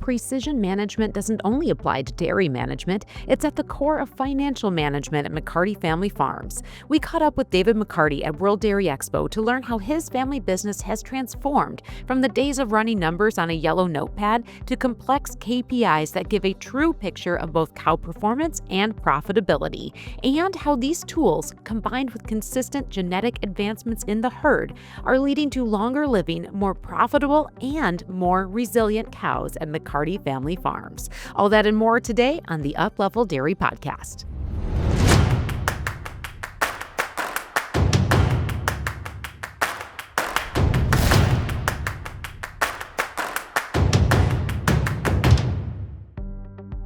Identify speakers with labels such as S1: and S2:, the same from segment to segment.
S1: precision management doesn't only apply to dairy management, it's at the core of financial management at McCarty Family Farms. We caught up with David McCarty at World Dairy Expo to learn how his family business has transformed from the days of running numbers on a yellow notepad to complex KPIs that give a true picture of both cow performance and profitability, and how these tools, combined with consistent genetic advancements in the herd, are leading to longer living, more profitable, and more resilient cows at McCarty Family Farms. All that and more today on the Uplevel Dairy Podcast.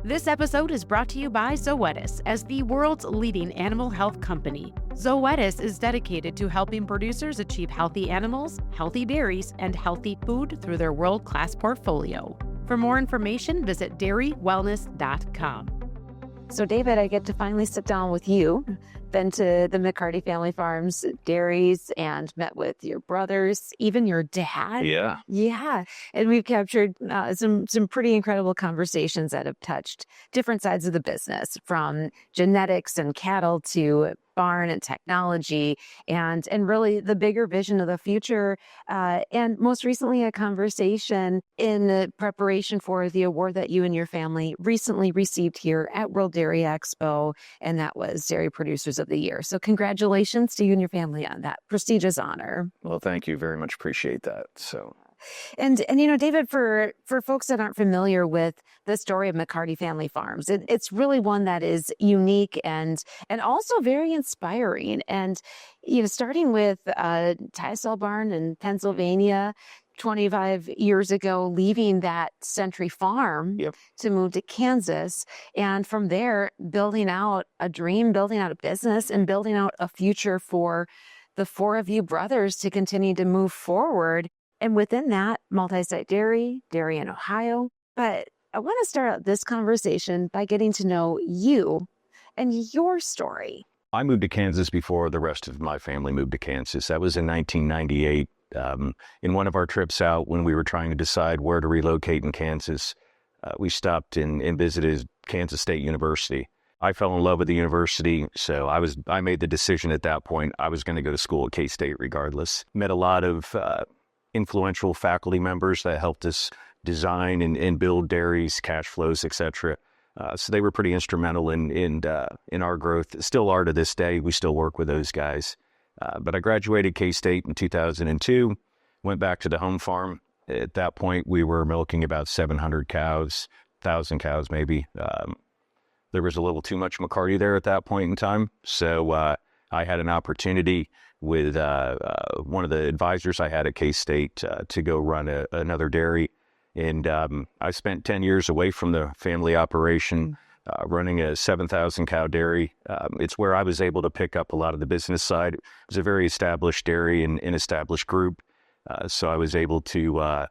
S1: This episode is brought to you by Zoetis. As the world's leading animal health company, Zoetis is dedicated to helping producers achieve healthy animals, healthy dairies, and healthy food through their world-class portfolio. For more information, visit dairywellness.com. So David, I get to finally sit down with you. Been to the McCarty Family Farms dairies and met with your brothers, even your dad. Yeah. And we've captured some pretty incredible conversations that have touched different sides of the business, from genetics and cattle to barn and technology, and really the bigger vision of the future. And most recently, a conversation in the preparation for the award that you and your family recently received here at World Dairy Expo, and that was Dairy Producers of the Year. So congratulations to you and your family on that prestigious honor.
S2: Well, thank you very much. Appreciate that.
S1: And you know, David, for folks that aren't familiar with the story of McCarty Family Farms, it's really one that is unique and also very inspiring. And you know, starting with Tysell Barn in Pennsylvania 25 years ago, leaving that Century Farm to move to Kansas, and from there building out a dream, building out a business, and building out a future for the four of you brothers to continue to move forward. And within that, multi-site dairy in Ohio. But I want to start out this conversation by getting to know you and your story.
S2: I moved to Kansas before the rest of my family moved to Kansas. That was in 1998. In one of our trips out, when we were trying to decide where to relocate in Kansas, we stopped and visited Kansas State University. I fell in love with the university, so I made the decision at that point I was going to go to school at K-State regardless. Met a lot of influential faculty members that helped us design and build dairies, cash flows, etc. So they were pretty instrumental in our growth. Still are to this day. We still work with those guys. But I graduated K-State in 2002, went back to the home farm. At that point, we were milking about 700 cows, 1,000 cows maybe. There was a little too much McCarty there at that point in time. So I had an opportunity with one of the advisors I had at K-State to go run another dairy. And I spent 10 years away from the family operation, running a 7,000 cow dairy. It's where I was able to pick up a lot of the business side. It was a very established dairy and an established group. So I was able to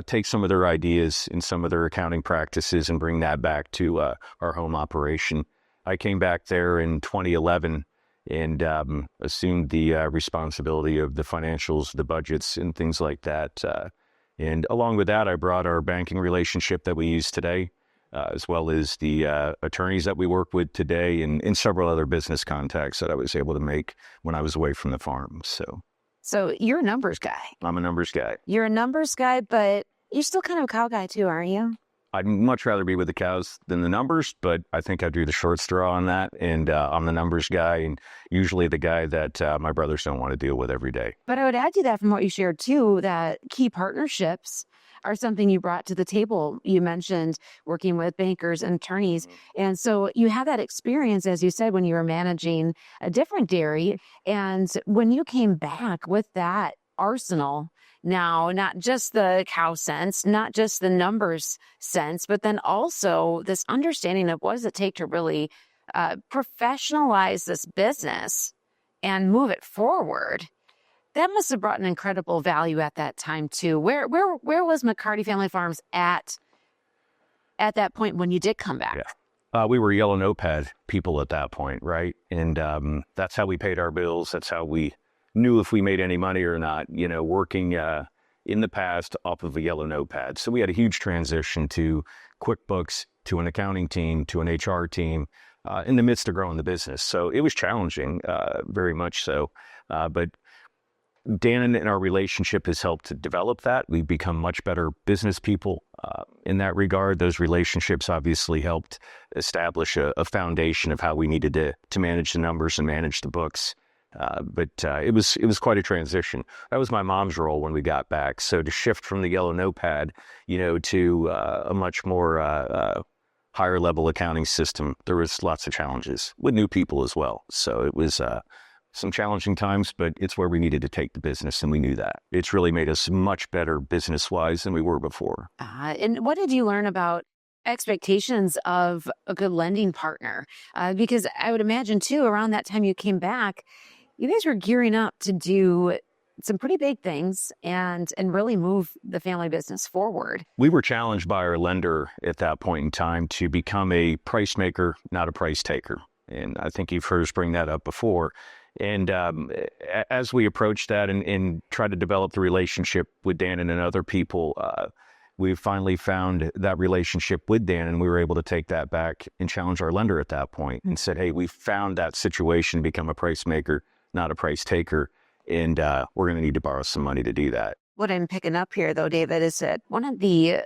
S2: take some of their ideas and some of their accounting practices and bring that back to our home operation. I came back there in 2011 and assumed the responsibility of the financials, the budgets, and things like that. And along with that, I brought our banking relationship that we use today, as well as the attorneys that we work with today, and several other business contacts that I was able to make when I was away from the farm.
S1: So you're a numbers guy.
S2: I'm a numbers guy.
S1: You're a numbers guy, but you're still kind of a cow guy too, aren't you?
S2: I'd much rather be with the cows than the numbers, but I think I drew the short straw on that. And I'm the numbers guy, and usually the guy that my brothers don't want to deal with every day.
S1: But I would add to that, from what you shared too, that key partnerships are something you brought to the table. You mentioned working with bankers and attorneys. And so you had that experience, as you said, when you were managing a different dairy. And when you came back with that arsenal, now, not just the cow sense, not just the numbers sense, but then also this understanding of what does it take to really professionalize this business and move it forward. That must have brought an incredible value at that time too. Where was McCarty Family Farms at that point when you did come back?
S2: We were yellow notepad people at that point, right? And that's how we paid our bills. That's how we knew if we made any money or not. You know, working in the past off of a yellow notepad. So we had a huge transition to QuickBooks, to an accounting team, to an HR team, in the midst of growing the business. So it was challenging, very much so. But Dan and our relationship has helped to develop that. We've become much better business people in that regard. Those relationships obviously helped establish a foundation of how we needed to manage the numbers and manage the books. But it was quite a transition. That was my mom's role when we got back. So to shift from the yellow notepad, to a much more higher level accounting system, there was lots of challenges with new people as well. So it was some challenging times, but it's where we needed to take the business, and we knew that. It's really made us much better business-wise than we were before.
S1: And what did you learn about expectations of a good lending partner? Because I would imagine, too, around that time you came back, you guys were gearing up to do some pretty big things and really move the family business forward.
S2: We were challenged by our lender at that point in time to become a price maker, not a price taker. And I think you've heard us bring that up before. And as we approached that and tried to develop the relationship with Dan and other people, we finally found that relationship with Dan, and we were able to take that back and challenge our lender at that point and said, hey, we found that situation, become a price maker, not a price taker, and we're going to need to borrow some money to do that.
S1: What I'm picking up here, though, David, is that one of the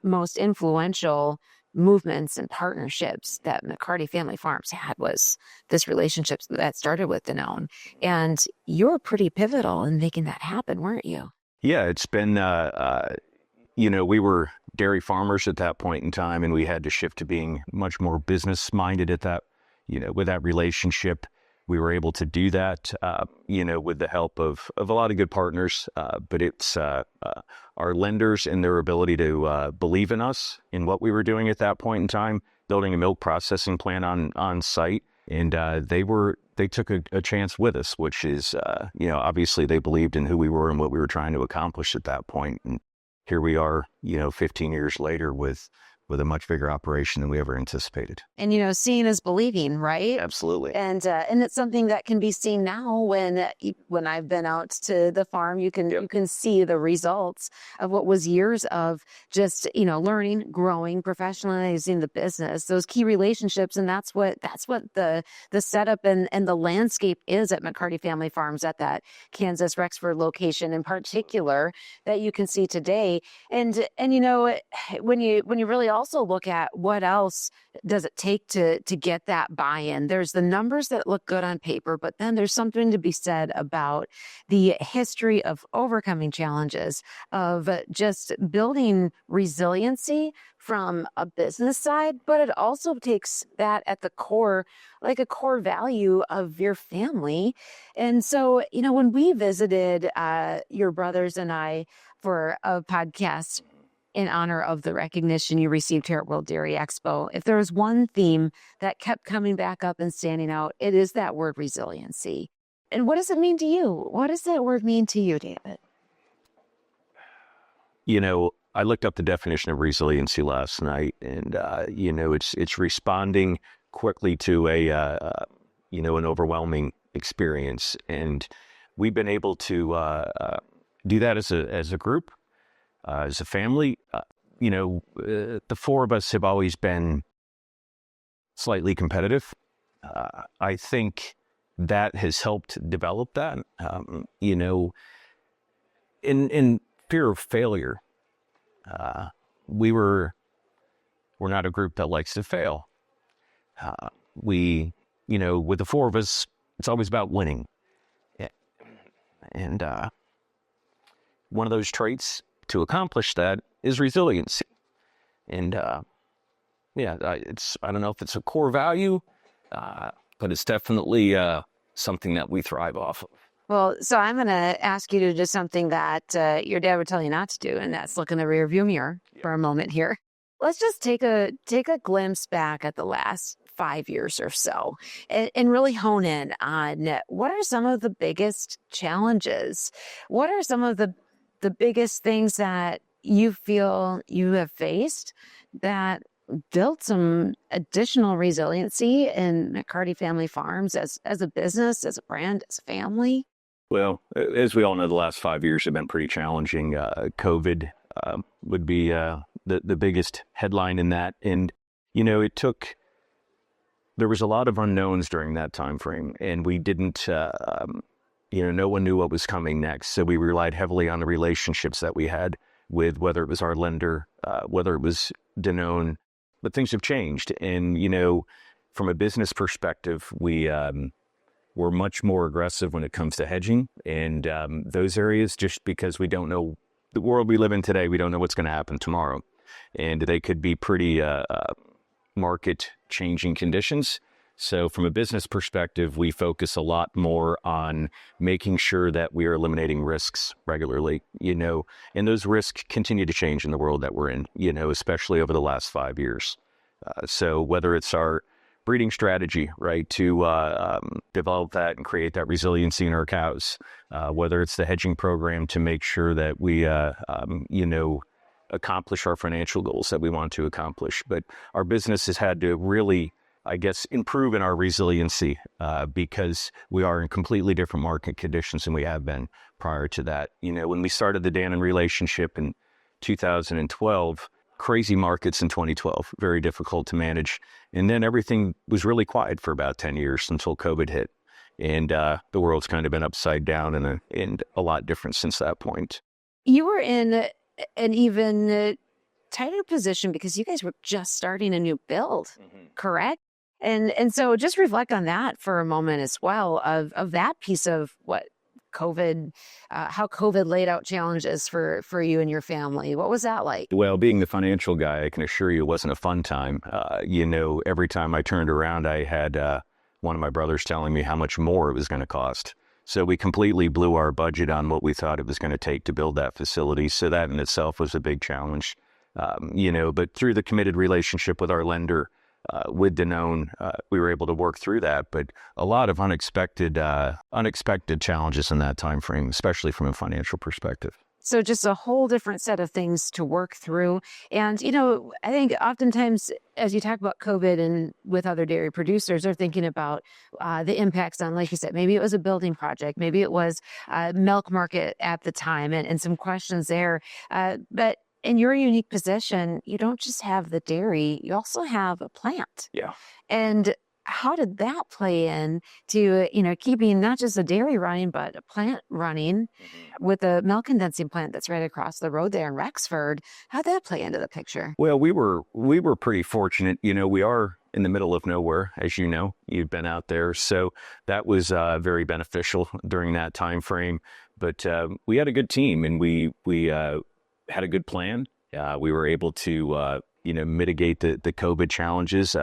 S1: most influential movements and partnerships that McCarty Family Farms had was this relationship that started with Danone. And you're pretty pivotal in making that happen, weren't you?
S2: Yeah, it's been, we were dairy farmers at that point in time, and we had to shift to being much more business minded at that, with that relationship. We were able to do that, with the help of a lot of good partners. But it's our lenders and their ability to believe in us, in what we were doing at that point in time, building a milk processing plant on site. And they took a chance with us, which is, obviously they believed in who we were and what we were trying to accomplish at that point. And here we are, 15 years later with a much bigger operation than we ever anticipated.
S1: And, seeing is believing, right?
S2: Absolutely.
S1: And it's something that can be seen now when I've been out to the farm, you can see the results of what was years of just, learning, growing, professionalizing the business, those key relationships. And that's what the setup and the landscape is at McCarty Family Farms, at that Kansas Rexford location in particular, that you can see today. And when you really also look at what else does it take to get that buy-in. There's the numbers that look good on paper, but then there's something to be said about the history of overcoming challenges, of just building resiliency from a business side, but it also takes that at the core, like a core value of your family. And so, when we visited your brothers and I for a podcast in honor of the recognition you received here at World Dairy Expo, if there was one theme that kept coming back up and standing out, it is that word resiliency. And what does it mean to you? What does that word mean to you, David?
S2: I looked up the definition of resiliency last night, and it's responding quickly to an overwhelming experience, and we've been able to do that as a group. As a family, the four of us have always been slightly competitive. I think that has helped develop that. In fear of failure, we're not a group that likes to fail. With the four of us, it's always about winning. And one of those traits to accomplish that is resiliency. And I don't know if it's a core value, but it's definitely something that we thrive off of.
S1: Well, so I'm going to ask you to do something that your dad would tell you not to do, and that's look in the rearview mirror for a moment here. Let's just take a glimpse back at the last 5 years or so and really hone in on what are some of the biggest challenges? What are some of the biggest things that you feel you have faced that built some additional resiliency in McCarty Family Farms as a business, as a brand, as a family?
S2: Well, as we all know, the last 5 years have been pretty challenging. COVID would be the biggest headline in that. And, there was a lot of unknowns during that time frame, and we didn't, no one knew what was coming next. So we relied heavily on the relationships that we had with, whether it was our lender, whether it was Danone, but things have changed. And, from a business perspective, we're much more aggressive when it comes to hedging and those areas, just because we don't know the world we live in today. We don't know what's going to happen tomorrow. And they could be pretty market changing conditions. So from a business perspective, we focus a lot more on making sure that we are eliminating risks regularly, and those risks continue to change in the world that we're in, especially over the last 5 years. So whether it's our breeding strategy, right, to develop that and create that resiliency in our cows, whether it's the hedging program to make sure that we, accomplish our financial goals that we want to accomplish. But our business has had to really, I guess, improve in our resiliency because we are in completely different market conditions than we have been prior to that. When we started the Danone relationship in 2012, crazy markets in 2012, very difficult to manage. And then everything was really quiet for about 10 years until COVID hit. And the world's kind of been upside down and a lot different since that point.
S1: You were in an even tighter position because you guys were just starting a new build, correct? And so just reflect on that for a moment as well, of that piece of what COVID, how COVID laid out challenges for you and your family. What was that like?
S2: Well, being the financial guy, I can assure you it wasn't a fun time. Every time I turned around, I had one of my brothers telling me how much more it was going to cost. So we completely blew our budget on what we thought it was going to take to build that facility. So that in itself was a big challenge, but through the committed relationship with our lender, with Danone, we were able to work through that. But a lot of unexpected challenges in that time frame, especially from a financial perspective.
S1: So just a whole different set of things to work through. And, I think oftentimes as you talk about COVID and with other dairy producers, they're thinking about the impacts on, like you said, maybe it was a building project, maybe it was a milk market at the time and some questions there. But in your unique position, you don't just have the dairy, you also have a plant.
S2: Yeah.
S1: And how did that play in to, keeping not just a dairy running, but a plant running with a milk condensing plant that's right across the road there in Rexford? How'd that play into the picture?
S2: Well, we were pretty fortunate. We are in the middle of nowhere, as you know. You've been out there. So that was very beneficial during that time frame. But we had a good team, and we had a good plan. We were able to, mitigate the COVID challenges.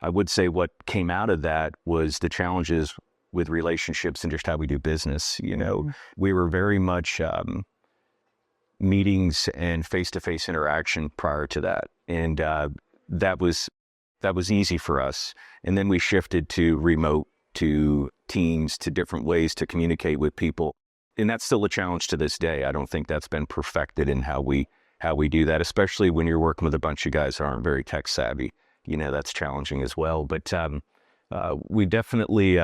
S2: I would say what came out of that was the challenges with relationships and just how we do business. We were very much meetings and face-to-face interaction prior to that. And that was easy for us. And then we shifted to remote, to Teams, to different ways to communicate with people. And that's still a challenge to this day. I don't think that's been perfected in how we do that, especially when you're working with a bunch of guys that aren't very tech savvy. That's challenging as well. But we definitely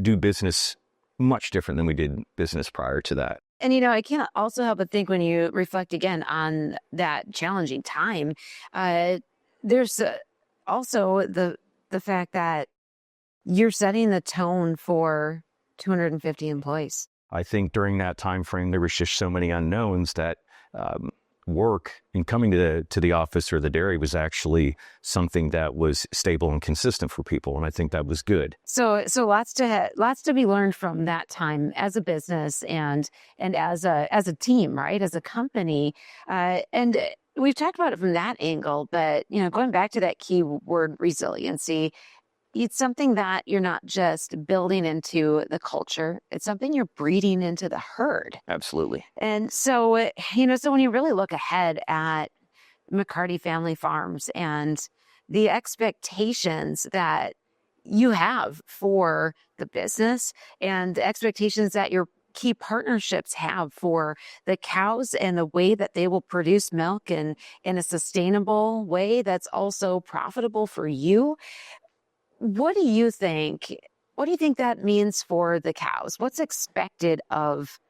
S2: do business much different than we did business prior to that.
S1: And, I can't also help but think when you reflect again on that challenging time, there's also the fact that you're setting the tone for 250 employees.
S2: I think during that time frame, there was just so many unknowns that work and coming to the office or the dairy was actually something that was stable and consistent for people, and I think that was good.
S1: So lots to be learned from that time as a business and as a team, right? As a company, and we've talked about it from that angle. But going back to that key word, resiliency. It's something that you're not just building into the culture. It's something you're breeding into the herd.
S2: Absolutely.
S1: And so, so when you really look ahead at McCarty Family Farms and the expectations that you have for the business and the expectations that your key partnerships have for the cows and the way that they will produce milk in a sustainable way that's also profitable for you. What do you think What do you think that means for the cows? What's expected of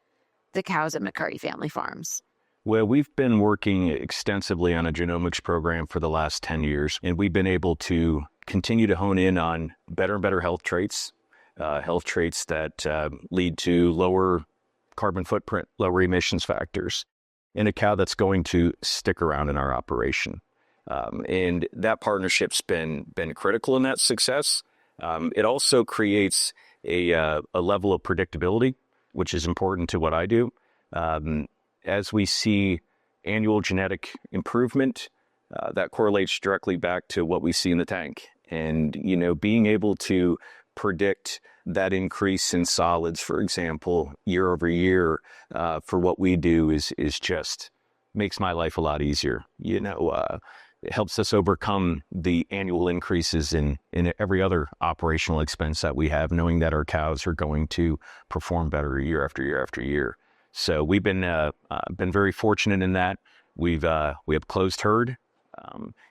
S1: the cows at McCarty Family Farms?
S2: Well, we've been working extensively on a genomics program for the last 10 years, and we've been able to continue to hone in on better and better health traits that lead to lower carbon footprint, lower emissions factors, in a cow that's going to stick around in our operation. And that partnership's been critical in that success. It also creates a level of predictability, which is important to what I do. As we see annual genetic improvement, that correlates directly back to what we see in the tank. And, being able to predict that increase in solids, for example, year over year, for what we do is just makes my life a lot easier. It helps us overcome the annual increases in every other operational expense that we have, knowing that our cows are going to perform better year after year after year. So we've been very fortunate in that we have closed herd,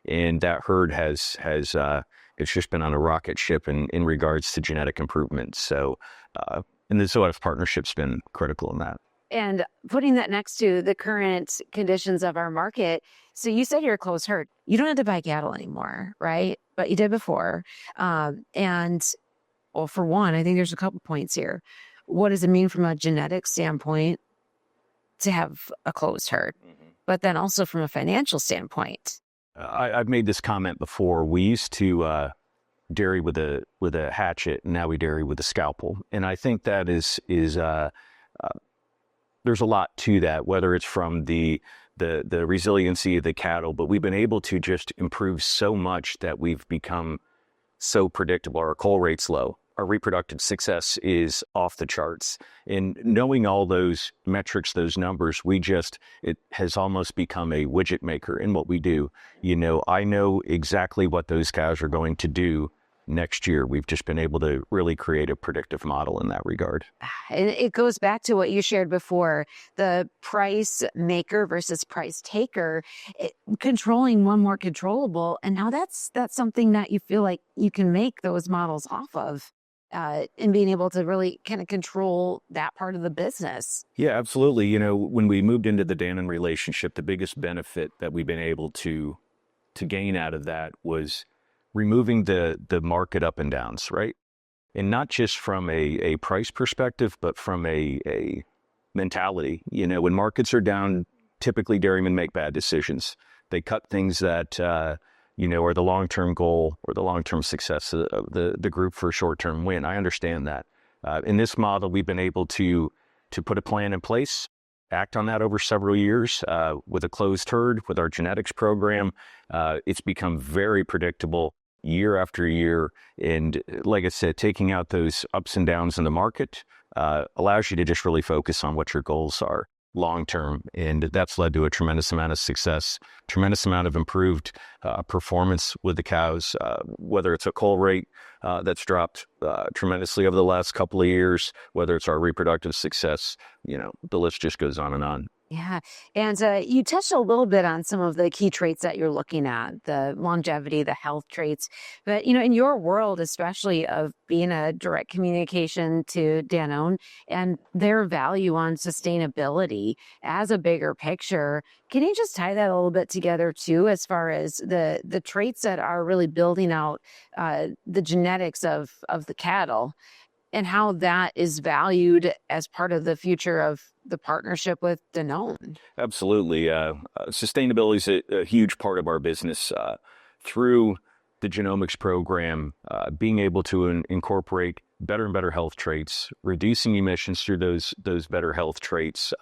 S2: and that herd has it's just been on a rocket ship in regards to genetic improvement. So and the Zoetis partnership's been critical in that.
S1: And putting that next to the current conditions of our market. So you said you're a closed herd. You don't have to buy cattle anymore, right? But you did before. For one, I think there's a couple points here. What does it mean from a genetic standpoint to have a closed herd? Mm-hmm. But then also from a financial standpoint.
S2: I've made this comment before. We used to dairy with a hatchet, and now we dairy with a scalpel. And I think that is there's a lot to that, whether it's from the resiliency of the cattle, but we've been able to just improve so much that we've become so predictable. Our cull rate's low. Our reproductive success is off the charts. And knowing all those metrics, those numbers, it has almost become a widget maker in what we do. I know exactly what those cows are going to do next year. We've just been able to really create a predictive model in that regard.
S1: And it goes back to what you shared before, the price maker versus price taker, controlling one more controllable. And now that's something that you feel like you can make those models off of. And being able to really kind of control that part of the business.
S2: Yeah, absolutely. When we moved into the Danone relationship, the biggest benefit that we've been able to gain out of that was removing the market up and downs, right? And not just from a price perspective, but from a mentality. When markets are down, typically dairymen make bad decisions. They cut things that or the long-term goal or the long-term success of the group for a short-term win. I understand that. In this model, we've been able to put a plan in place, act on that over several years with a closed herd, with our genetics program. It's become very predictable year after year. And like I said, taking out those ups and downs in the market allows you to just really focus on what your goals are long term, and that's led to a tremendous amount of success, tremendous amount of improved performance with the cows, whether it's a cull rate that's dropped tremendously over the last couple of years, whether it's our reproductive success, the list just goes on and on.
S1: Yeah. And you touched a little bit on some of the key traits that you're looking at, the longevity, the health traits. But, in your world, especially of being a direct communication to Danone and their value on sustainability as a bigger picture, can you just tie that a little bit together too, as far as the traits that are really building out the genetics of the cattle and how that is valued as part of the future of the partnership with Danone?
S2: Absolutely. Sustainability is a huge part of our business. Through the genomics program, being able to incorporate better and better health traits, reducing emissions through those better health traits,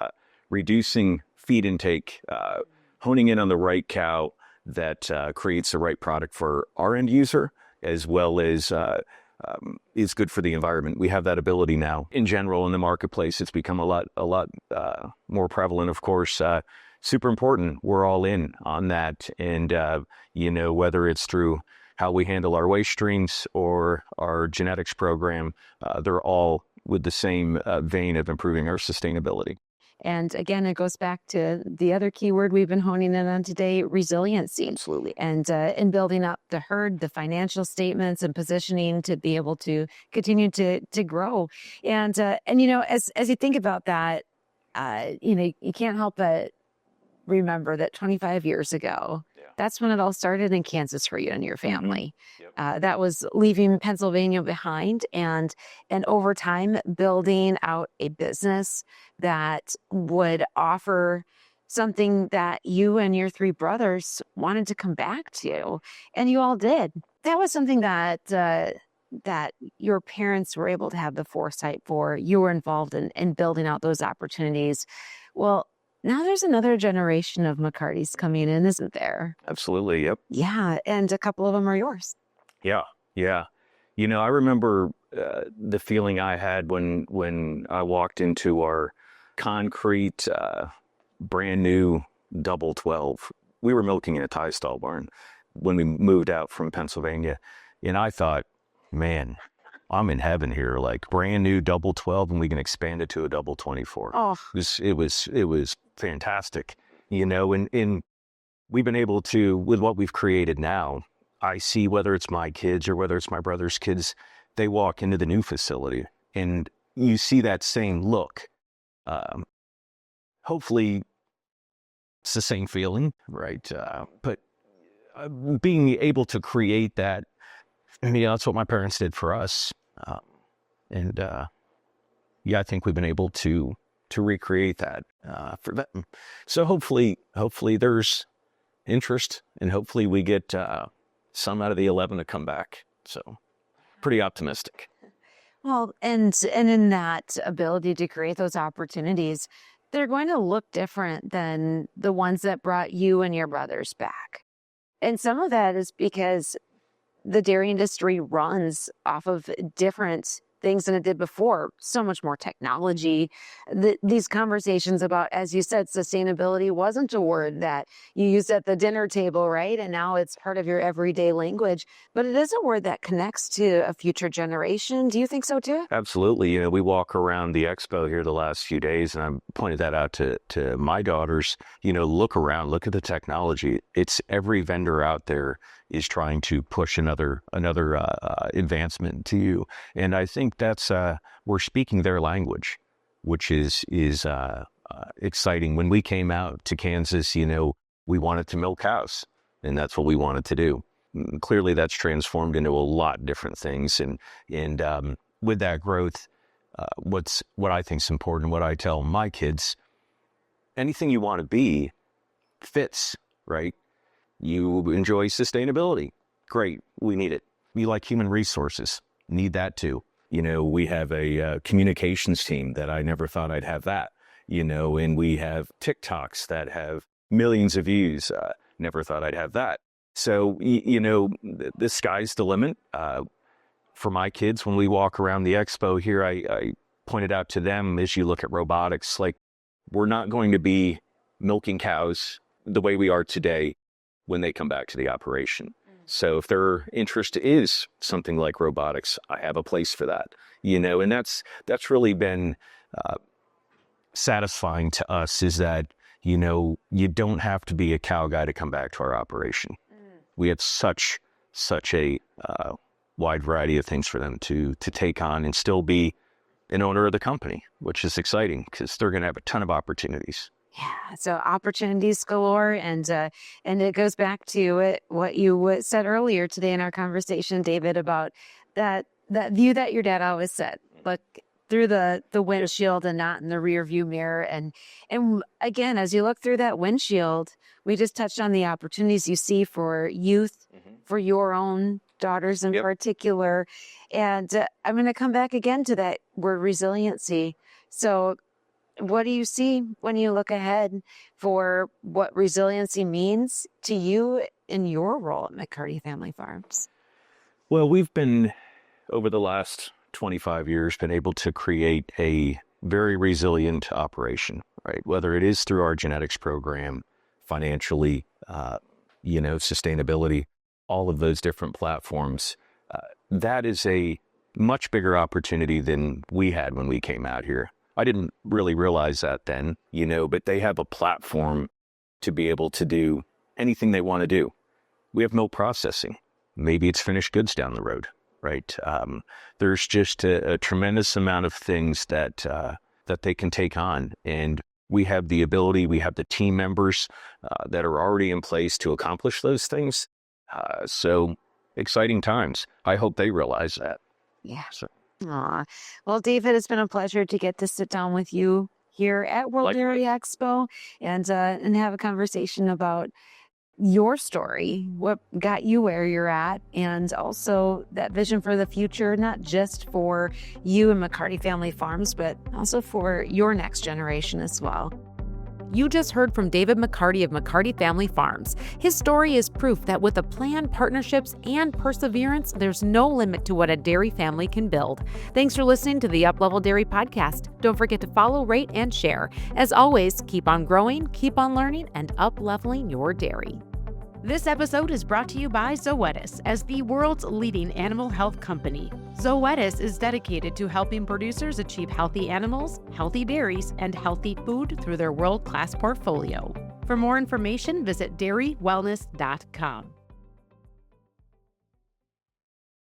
S2: reducing feed intake, honing in on the right cow that creates the right product for our end user, as well as is good for the environment. We have that ability now. In general, in the marketplace, it's become a lot more prevalent, of course. Super important. We're all in on that. And, whether it's through how we handle our waste streams or our genetics program, they're all with the same vein of improving our sustainability.
S1: And again, it goes back to the other keyword we've been honing in on today, resiliency.
S2: Absolutely.
S1: And in building up the herd, the financial statements and positioning to be able to continue to grow. And as you think about that, you can't help but remember that 25 years ago, that's when it all started in Kansas for you and your family.
S2: Yep.
S1: That was leaving Pennsylvania behind and over time building out a business that would offer something that you and your three brothers wanted to come back to, and you all did. That was something that your parents were able to have the foresight for. You were involved in building out those opportunities. Well, now there's another generation of McCartys coming in, isn't there?
S2: Absolutely. Yep.
S1: Yeah, and a couple of them are yours.
S2: Yeah. Yeah. I remember the feeling I had when I walked into our concrete, brand new double 12. We were milking in a tie stall barn when we moved out from Pennsylvania. And I thought, man, I'm in heaven here, like brand new double 12, and we can expand it to a double 24.
S1: Oh,
S2: It was fantastic, and we've been able to, with what we've created now, I see whether it's my kids or whether it's my brother's kids, they walk into the new facility and you see that same look. Hopefully it's the same feeling, right? But being able to create that, that's what my parents did for us. I think we've been able to recreate that for them. So hopefully there's interest, and hopefully we get some out of the 11 to come back. So pretty optimistic.
S1: well, and in that ability to create those opportunities, they're going to look different than the ones that brought you and your brothers back. And some of that is because the dairy industry runs off of different things than it did before. So much more technology. These conversations about, as you said, sustainability wasn't a word that you used at the dinner table, right? And now it's part of your everyday language. But it is a word that connects to a future generation. Do you think so too?
S2: Absolutely. We walk around the expo here the last few days, and I pointed that out to my daughters. Look around, look at the technology. It's every vendor out there is trying to push another advancement to you. And I think that's, we're speaking their language, which is exciting. When we came out to Kansas, we wanted to milk cows, and that's what we wanted to do. Clearly that's transformed into a lot of different things. And with that growth, what I think is important, what I tell my kids, anything you want to be fits, right? You enjoy sustainability. Great. We need it. You like human resources. Need that too. We have a communications team that I never thought I'd have that, and we have TikToks that have millions of views. Never thought I'd have that. So, the sky's the limit. For my kids, when we walk around the expo here, I pointed out to them, as you look at robotics, like we're not going to be milking cows the way we are today when they come back to the operation. So if their interest is something like robotics, I have a place for that, and that's really been satisfying to us, is that, you don't have to be a cow guy to come back to our operation. We have such a wide variety of things for them to take on and still be an owner of the company, which is exciting because they're going to have a ton of opportunities.
S1: Yeah, so opportunities galore, and it goes back to what you said earlier today in our conversation, David, about that view that your dad always said, look through the windshield and not in the rear view mirror. And again, as you look through that windshield, we just touched on the opportunities you see for youth, for your own daughters in particular. And I'm going to come back again to that word resiliency. So what do you see when you look ahead for what resiliency means to you in your role at McCarty Family Farms?
S2: Well, we've been, over the last 25 years, been able to create a very resilient operation, right? Whether it is through our genetics program, financially, sustainability, all of those different platforms. That is a much bigger opportunity than we had when we came out here. I didn't really realize that then, but they have a platform to be able to do anything they want to do. We have milk processing. Maybe it's finished goods down the road, right? There's just a tremendous amount of things that they can take on. And we have the ability, we have the team members that are already in place to accomplish those things. So exciting times. I hope they realize that.
S3: Yeah.
S2: So.
S3: Aw. Well, David, it's been a pleasure to get to sit down with you here at World Dairy Expo and have a conversation about your story, what got you where you're at, and also that vision for the future, not just for you and McCarty Family Farms, but also for your next generation as well.
S1: You just heard from David McCarty of McCarty Family Farms. His story is proof that with a plan, partnerships, and perseverance, there's no limit to what a dairy family can build. Thanks for listening to the Uplevel Dairy Podcast. Don't forget to follow, rate, and share. As always, keep on growing, keep on learning, and up-leveling your dairy. This episode is brought to you by Zoetis, as the world's leading animal health company. Zoetis is dedicated to helping producers achieve healthy animals, healthy dairies, and healthy food through their world-class portfolio. For more information, visit dairywellness.com.